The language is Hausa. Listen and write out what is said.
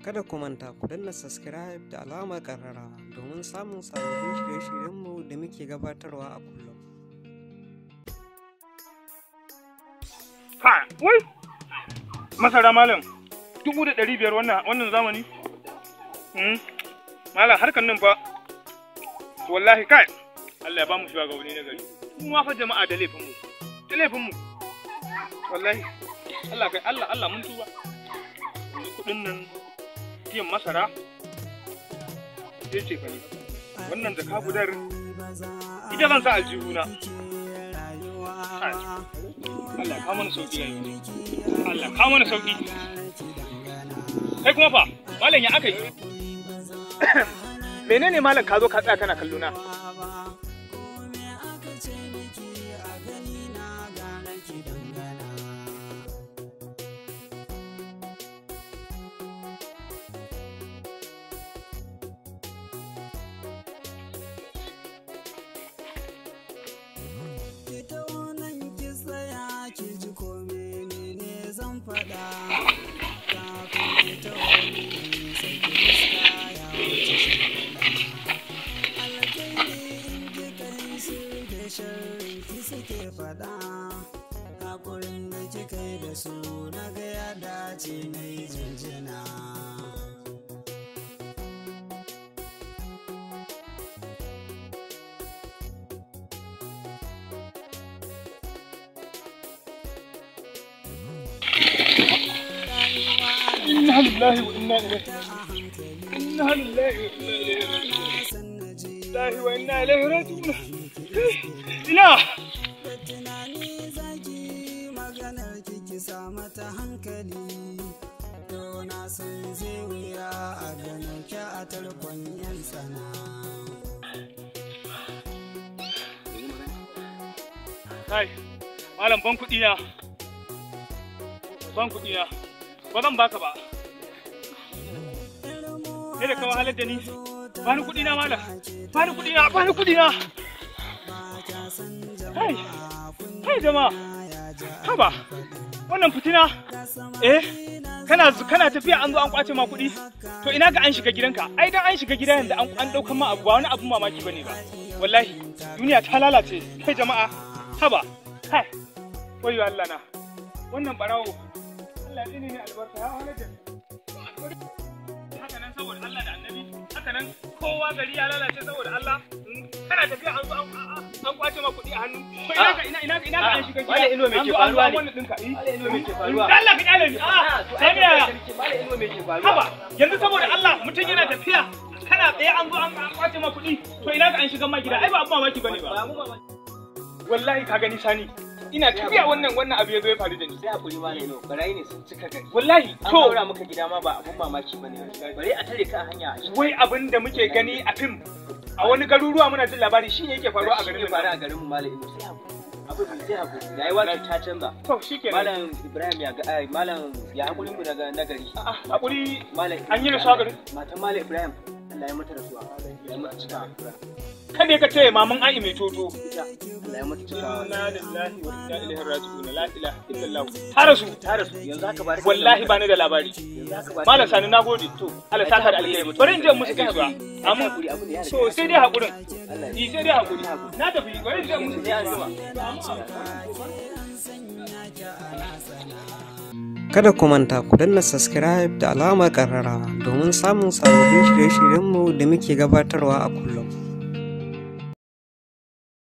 Kada ku manta ku danna subscribe da alamar ƙararrawa domin samun sababbin shirye-shiryenmu da muke gabatarwa a kullum. Wai! Masara malam, 1500 wannan zamani? Malam harkar nan fa, wallahi kai, Allah ya ba mu shugabanni na gari. Mu ma fa jama'a da laifinmu. Wallahi, Allah mun tuba. Yanzu kuɗin nan, biyan masara, sai ce fani. Wannan jaka gudar, ita zan sa aljihuna. Allah ka mana sauki yanzu. Allah ka mana sauki. Kai kuma fa, malam ya aka yi? Menene malam ka zo ka tsaya kana kallo na? Hakurin da kika yi da su na ga ya dace na yi jinjina. Inna lillahi wa inna ilaihi raji'un. Ina Tunani zaki maganar kiki sa mata hankali. To na san zai wuya a ganin ki a tarkon yan sana. kai, malam ban kuɗi na. Ba zan baka ba. Sai da ka wahalar da ni. Bani kuɗi na malam. Bani kuɗi na. Kai jama'a. Haba. Wannan fitina. Kana tafiya an zo an kwace ma kuɗi. To ina ga an shiga gidanka. Ai dan an shiga gida yanzu an ɗaukan ma abu ba wani abun mamaki bane ba. Wallahi duniya ta lalace. Kai jama'a. Haba. Kai. Wayyo Allah na. Wannan barawo. Allah ya ne albarka ya wahalar da ni. Haka nan saboda Allah da Annabi. Haka nan kowa gari ya lalace saboda Allah. Kana tafiya an zo an kwace ma kuɗi a hannu. Ko ina ga an shiga gida. Wala ino me ke faruwa ne? Wala ino me ke faruwa? Allah ka kyale ni. Sai ya. Wala ino me ke faruwa? Haba, yanzu saboda Allah mutum yana tafiya kana tsaye an zo an kwace ma kuɗi. To ina ga an shiga ma gida. Ai ba abu mamaki bane ba. Wallahi ka gani Sani. Ina tafiya wannan abu ya zo ya faru da ni. Sai hakuri ma ne no, barayi ne sun cika gari. Wallahi an daura maka gida ma ba abun mamaki bane. Bare a tare ka a hanya. Wai abin da muke gani a fim a wani garuruwa muna jin labari shine yake faruwa a garin faru a garin mu Malam Inu. Sai hakuri. Abu bai sai hakuri. Rayuwa ta canza. To shikenan. Malam Ibrahim ya ga Malam ya hakurin mu daga nagari. Hakuri Malam an yi rasuwa garin. Matan Malam Ibrahim Allah ya mata rasuwa. Ya mata cika. Kada ka ce maman ai mai toto. Allah ya mata cika. Inna lillahi wa inna ilaihi raji'un. La ilaha illallah. Ta rasu. Yanzu haka ba. Wallahi ba ni da labari. Malam Sani nagode. To Allah saka da alheri. Bari in je musu gaisuwa. Amma so sai dai hakurin. Sai dai hakuri. Na tafi bari in je musu gaisuwa. Kada ku manta ku danna subscribe da alamar ƙararrawa domin samun sababbin shirye-shiryenmu da muke gabatarwa a kullum.